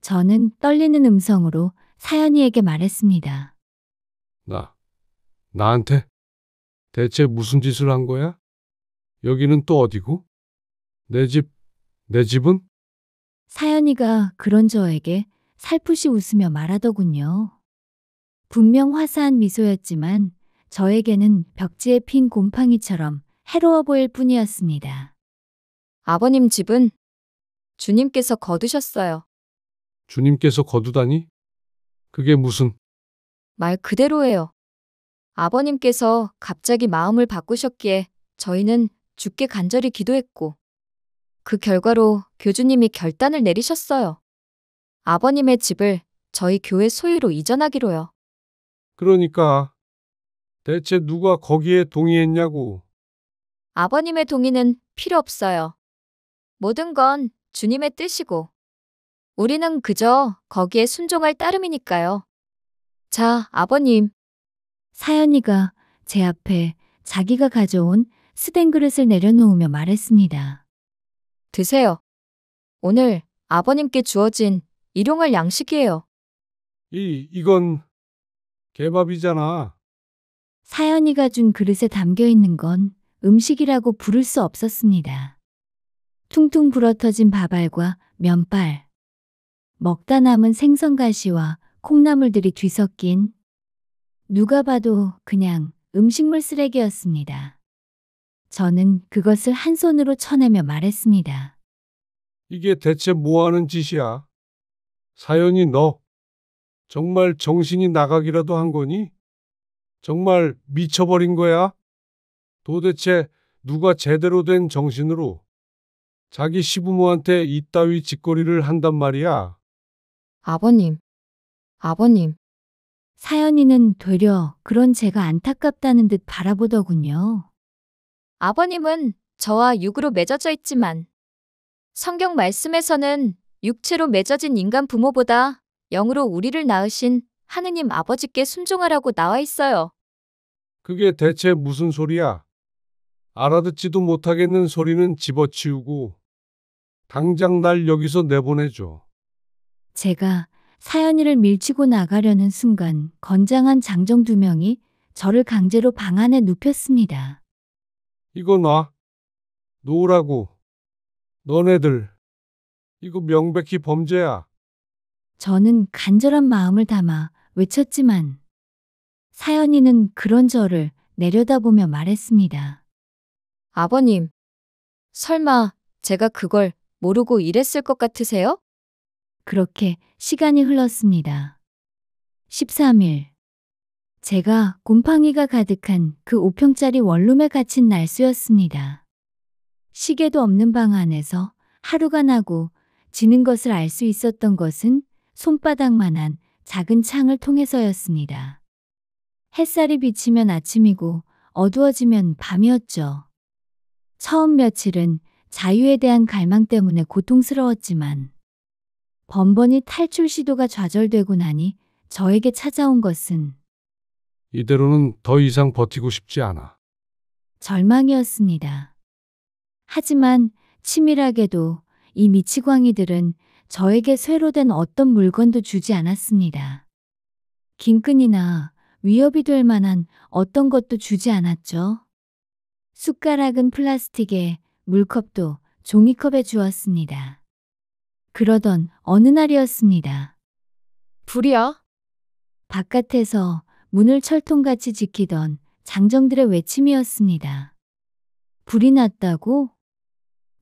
저는 떨리는 음성으로 사연이에게 말했습니다. 나한테? 대체 무슨 짓을 한 거야? 여기는 또 어디고? 내 집은? 사연이가 그런 저에게 살풋이 웃으며 말하더군요. 분명 화사한 미소였지만 저에게는 벽지에 핀 곰팡이처럼 해로워 보일 뿐이었습니다. 아버님 집은 주님께서 거두셨어요. 주님께서 거두다니? 그게 무슨... 말 그대로예요. 아버님께서 갑자기 마음을 바꾸셨기에 저희는 주께 간절히 기도했고 그 결과로 교주님이 결단을 내리셨어요. 아버님의 집을 저희 교회 소유로 이전하기로요. 그러니까 대체 누가 거기에 동의했냐고. 아버님의 동의는 필요 없어요. 모든 건 주님의 뜻이고 우리는 그저 거기에 순종할 따름이니까요. 자, 아버님. 사연이가 제 앞에 자기가 가져온 스댄 그릇을 내려놓으며 말했습니다. 드세요. 오늘 아버님께 주어진 일용할 양식이에요. 이건 개밥이잖아. 사연이가 준 그릇에 담겨 있는 건 음식이라고 부를 수 없었습니다. 퉁퉁 불어터진 밥알과 면발, 먹다 남은 생선가시와 콩나물들이 뒤섞인 누가 봐도 그냥 음식물 쓰레기였습니다. 저는 그것을 한 손으로 쳐내며 말했습니다. 이게 대체 뭐 하는 짓이야? 사연이 너 정말 정신이 나가기라도 한 거니? 정말 미쳐버린 거야? 도대체 누가 제대로 된 정신으로 자기 시부모한테 이따위 짓거리를 한단 말이야? 아버님, 아버님, 사연이는 되려 그런 제가 안타깝다는 듯 바라보더군요. 아버님은 저와 육으로 맺어져 있지만 성경 말씀에서는 육체로 맺어진 인간 부모보다 영으로 우리를 낳으신 하느님 아버지께 순종하라고 나와 있어요. 그게 대체 무슨 소리야? 알아듣지도 못하겠는 소리는 집어치우고 당장 날 여기서 내보내줘. 제가 사연이를 밀치고 나가려는 순간 건장한 장정 2명이 저를 강제로 방 안에 눕혔습니다. 이거 놔. 놓으라고. 너네들. 이거 명백히 범죄야. 저는 간절한 마음을 담아 외쳤지만 사연이는 그런 저를 내려다보며 말했습니다. 아버님, 설마 제가 그걸 모르고 이랬을 것 같으세요? 그렇게 시간이 흘렀습니다. 13일. 제가 곰팡이가 가득한 그 5평짜리 원룸에 갇힌 날수였습니다. 시계도 없는 방 안에서 하루가 나고 지는 것을 알 수 있었던 것은 손바닥만한 작은 창을 통해서였습니다. 햇살이 비치면 아침이고 어두워지면 밤이었죠. 처음 며칠은 자유에 대한 갈망 때문에 고통스러웠지만 번번이 탈출 시도가 좌절되고 나니 저에게 찾아온 것은 이대로는 더 이상 버티고 싶지 않아. 절망이었습니다. 하지만 치밀하게도 이 미치광이들은 저에게 쇠로 된 어떤 물건도 주지 않았습니다. 긴끈이나 위협이 될 만한 어떤 것도 주지 않았죠. 숟가락은 플라스틱에, 물컵도 종이컵에 주었습니다. 그러던 어느 날이었습니다. 불이요? 바깥에서 문을 철통같이 지키던 장정들의 외침이었습니다. 불이 났다고?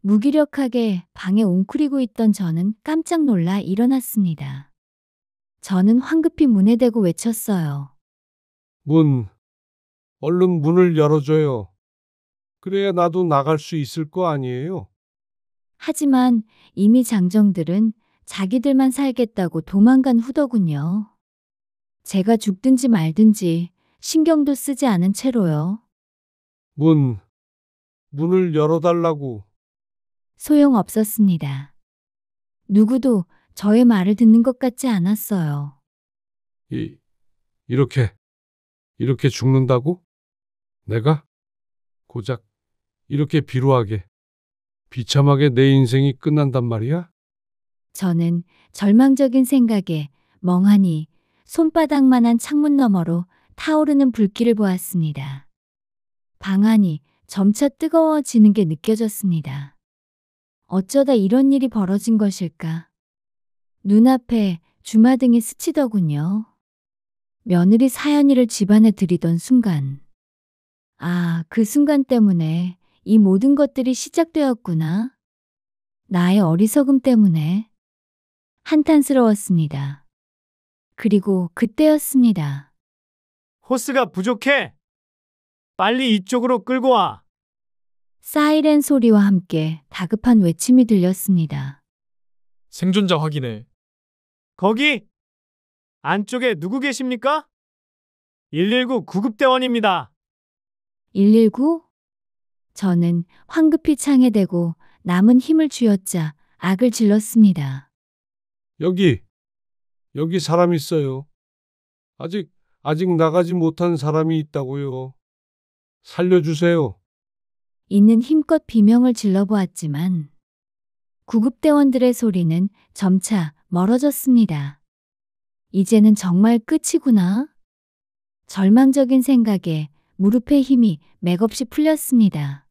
무기력하게 방에 웅크리고 있던 저는 깜짝 놀라 일어났습니다. 저는 황급히 문에 대고 외쳤어요. 문. 얼른 문을 열어줘요. 그래야 나도 나갈 수 있을 거 아니에요? 하지만 이미 장정들은 자기들만 살겠다고 도망간 후더군요. 제가 죽든지 말든지 신경도 쓰지 않은 채로요. 문을 열어달라고. 소용없었습니다. 누구도 저의 말을 듣는 것 같지 않았어요. 이렇게 죽는다고? 내가? 고작 이렇게 비루하게, 비참하게 내 인생이 끝난단 말이야? 저는 절망적인 생각에 멍하니 손바닥만한 창문 너머로 타오르는 불길을 보았습니다. 방 안이 점차 뜨거워지는 게 느껴졌습니다. 어쩌다 이런 일이 벌어진 것일까? 눈앞에 주마등이 스치더군요. 며느리 사연이를 집안에 들이던 순간. 그 순간 때문에 이 모든 것들이 시작되었구나. 나의 어리석음 때문에. 한탄스러웠습니다. 그리고 그때였습니다. 호스가 부족해. 빨리 이쪽으로 끌고 와. 사이렌 소리와 함께 다급한 외침이 들렸습니다. 생존자 확인해. 거기! 안쪽에 누구 계십니까? 119 구급대원입니다. 119? 저는 황급히 창에 대고 남은 힘을 쥐어짜 악을 질렀습니다. 여기 사람 있어요. 아직 나가지 못한 사람이 있다고요. 살려주세요. 있는 힘껏 비명을 질러보았지만 구급대원들의 소리는 점차 멀어졌습니다. 이제는 정말 끝이구나. 절망적인 생각에 무릎의 힘이 맥없이 풀렸습니다.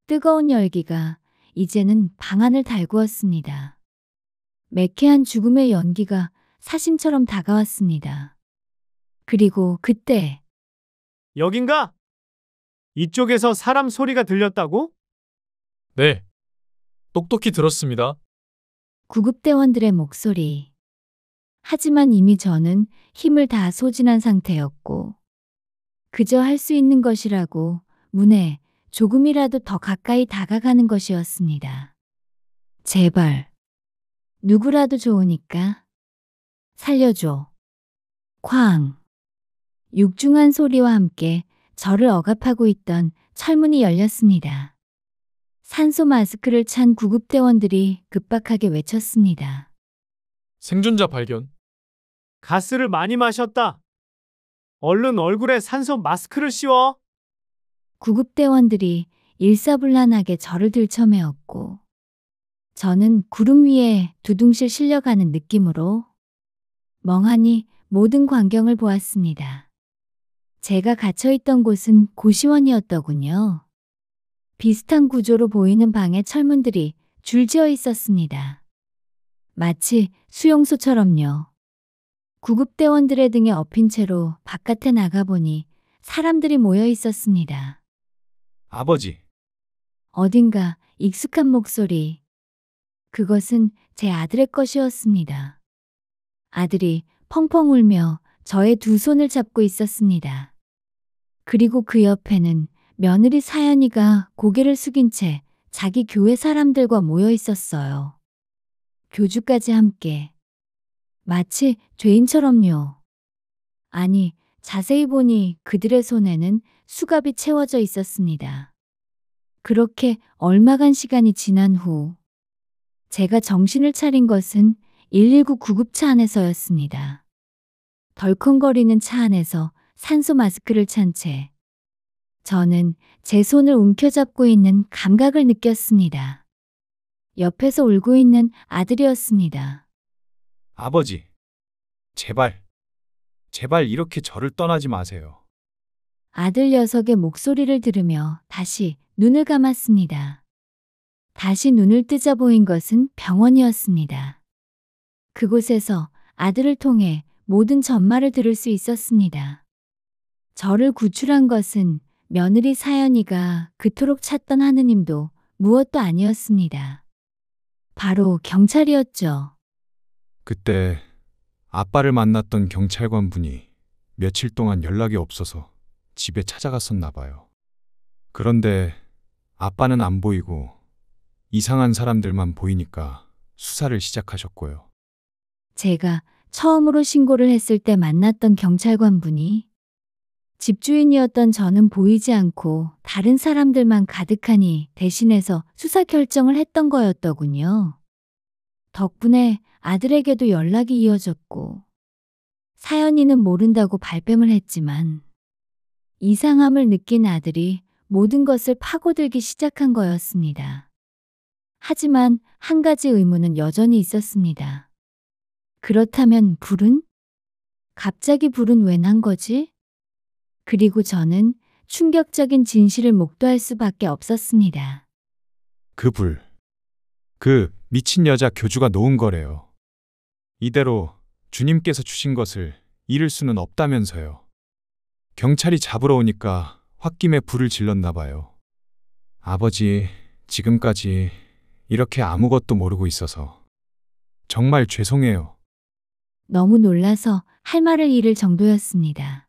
뜨거운 열기가 이제는 방 안을 달구었습니다. 매캐한 죽음의 연기가 사신처럼 다가왔습니다. 그리고 그때 여긴가? 이쪽에서 사람 소리가 들렸다고? 네. 똑똑히 들었습니다. 구급대원들의 목소리. 하지만 이미 저는 힘을 다 소진한 상태였고 그저 할 수 있는 것이라고 문에 조금이라도 더 가까이 다가가는 것이었습니다. 제발. 누구라도 좋으니까 살려줘. 쾅! 육중한 소리와 함께 저를 억압하고 있던 철문이 열렸습니다. 산소 마스크를 찬 구급대원들이 급박하게 외쳤습니다. 생존자 발견. 가스를 많이 마셨다. 얼른 얼굴에 산소 마스크를 씌워. 구급대원들이 일사불란하게 저를 들쳐매었고 저는 구름 위에 두둥실 실려가는 느낌으로 멍하니 모든 광경을 보았습니다. 제가 갇혀있던 곳은 고시원이었더군요. 비슷한 구조로 보이는 방에 철문들이 줄지어 있었습니다. 마치 수용소처럼요. 구급대원들의 등에 엎인 채로 바깥에 나가보니 사람들이 모여 있었습니다. 아버지, 어딘가 익숙한 목소리. 그것은 제 아들의 것이었습니다. 아들이 펑펑 울며 저의 두 손을 잡고 있었습니다. 그리고 그 옆에는 며느리 사연이가 고개를 숙인 채 자기 교회 사람들과 모여 있었어요. 교주까지 함께. 마치 죄인처럼요. 아니, 자세히 보니 그들의 손에는 수갑이 채워져 있었습니다. 그렇게 얼마간 시간이 지난 후 제가 정신을 차린 것은 119 구급차 안에서였습니다. 덜컹거리는 차 안에서 산소 마스크를 찬 채 저는 제 손을 움켜잡고 있는 감각을 느꼈습니다. 옆에서 울고 있는 아들이었습니다. 아버지, 제발 이렇게 저를 떠나지 마세요. 아들 녀석의 목소리를 들으며 다시 눈을 감았습니다. 다시 눈을 뜨자 보인 것은 병원이었습니다. 그곳에서 아들을 통해 모든 전말을 들을 수 있었습니다. 저를 구출한 것은 며느리 사연이가 그토록 찾던 하느님도 무엇도 아니었습니다. 바로 경찰이었죠. 그때 아빠를 만났던 경찰관 분이 며칠 동안 연락이 없어서 집에 찾아갔었나 봐요. 그런데 아빠는 안 보이고 이상한 사람들만 보이니까 수사를 시작하셨고요. 제가 처음으로 신고를 했을 때 만났던 경찰관 분이 집주인이었던 저는 보이지 않고 다른 사람들만 가득하니 대신해서 수사 결정을 했던 거였더군요. 덕분에 아들에게도 연락이 이어졌고 사연이는 모른다고 발뺌을 했지만 이상함을 느낀 아들이 모든 것을 파고들기 시작한 거였습니다. 하지만 한 가지 의문은 여전히 있었습니다. 그렇다면 불은? 갑자기 불은 왜 난 거지? 그리고 저는 충격적인 진실을 목도할 수밖에 없었습니다. 그 불, 그 미친 여자 교주가 놓은 거래요. 이대로 주님께서 주신 것을 잃을 수는 없다면서요. 경찰이 잡으러 오니까 홧김에 불을 질렀나 봐요. 아버지, 지금까지 이렇게 아무것도 모르고 있어서 정말 죄송해요. 너무 놀라서 할 말을 잃을 정도였습니다.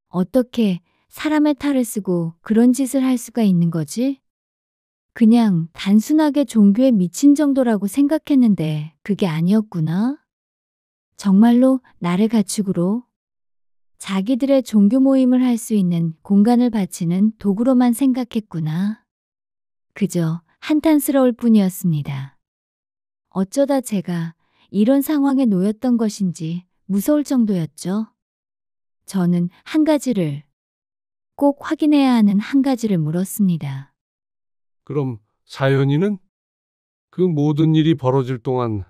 어떻게 사람의 탈을 쓰고 그런 짓을 할 수가 있는 거지? 그냥 단순하게 종교에 미친 정도라고 생각했는데 그게 아니었구나. 정말로 나를 가축으로 자기들의 종교 모임을 할 수 있는 공간을 바치는 도구로만 생각했구나. 그저 한탄스러울 뿐이었습니다. 어쩌다 제가 이런 상황에 놓였던 것인지 무서울 정도였죠. 저는 한 가지를, 꼭 확인해야 하는 한 가지를 물었습니다. 그럼 사연이는? 그 모든 일이 벌어질 동안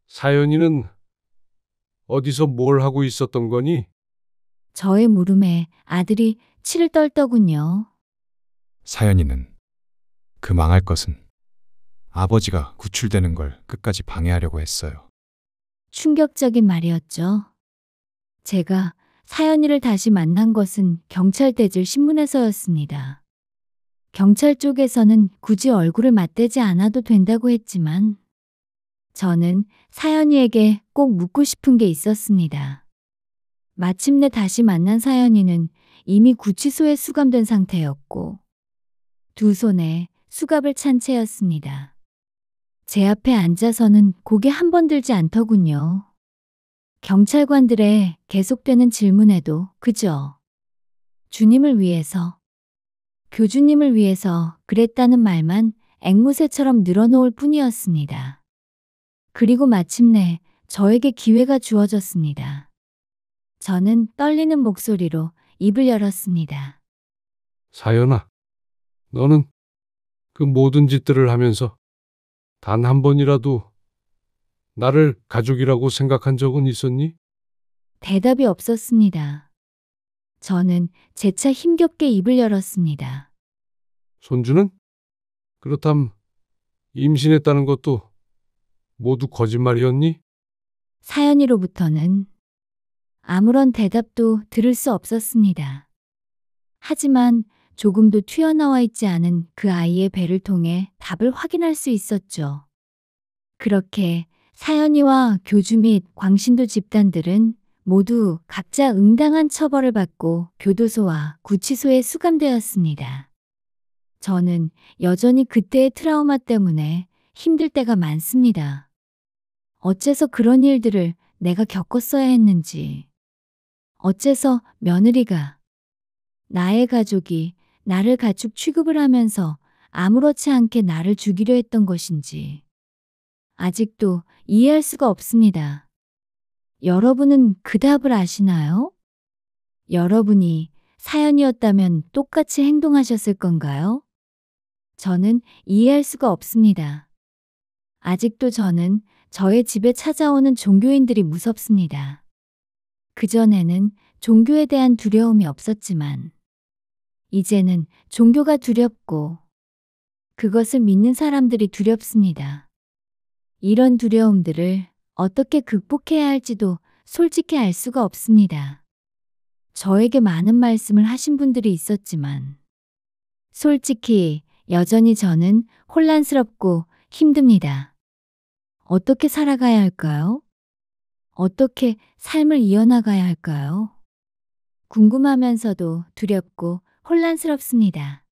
사연이는 어디서 뭘 하고 있었던 거니? 저의 물음에 아들이 치를 떨더군요. 사연이는 그 망할 것은 아버지가 구출되는 걸 끝까지 방해하려고 했어요. 충격적인 말이었죠. 제가 사연이를 다시 만난 것은 경찰 대질 신문에서였습니다. 경찰 쪽에서는 굳이 얼굴을 맞대지 않아도 된다고 했지만 저는 사연이에게 꼭 묻고 싶은 게 있었습니다. 마침내 다시 만난 사연이는 이미 구치소에 수감된 상태였고 두 손에 수갑을 찬 채였습니다. 제 앞에 앉아서는 고개 한 번 들지 않더군요. 경찰관들의 계속되는 질문에도 그저 주님을 위해서, 교주님을 위해서 그랬다는 말만 앵무새처럼 늘어놓을 뿐이었습니다. 그리고 마침내 저에게 기회가 주어졌습니다. 저는 떨리는 목소리로 입을 열었습니다. 사연아, 너는 그 모든 짓들을 하면서 단 한 번이라도 나를 가족이라고 생각한 적은 있었니? 대답이 없었습니다. 저는 재차 힘겹게 입을 열었습니다. 손주는? 그렇담 임신했다는 것도 모두 거짓말이었니? 사연이로부터는 아무런 대답도 들을 수 없었습니다. 하지만 조금도 튀어나와 있지 않은 그 아이의 배를 통해 답을 확인할 수 있었죠. 그렇게 사연이와 교주 및 광신도 집단들은 모두 각자 응당한 처벌을 받고 교도소와 구치소에 수감되었습니다. 저는 여전히 그때의 트라우마 때문에 힘들 때가 많습니다. 어째서 그런 일들을 내가 겪었어야 했는지, 어째서 며느리가, 나의 가족이 나를 가축 취급을 하면서 아무렇지 않게 나를 죽이려 했던 것인지 아직도 이해할 수가 없습니다. 여러분은 그 답을 아시나요? 여러분이 사연이었다면 똑같이 행동하셨을 건가요? 저는 이해할 수가 없습니다. 아직도 저는 저의 집에 찾아오는 종교인들이 무섭습니다. 그전에는 종교에 대한 두려움이 없었지만 이제는 종교가 두렵고 그것을 믿는 사람들이 두렵습니다. 이런 두려움들을 어떻게 극복해야 할지도 솔직히 알 수가 없습니다. 저에게 많은 말씀을 하신 분들이 있었지만 솔직히 여전히 저는 혼란스럽고 힘듭니다. 어떻게 살아가야 할까요? 어떻게 삶을 이어나가야 할까요? 궁금하면서도 두렵고 혼란스럽습니다.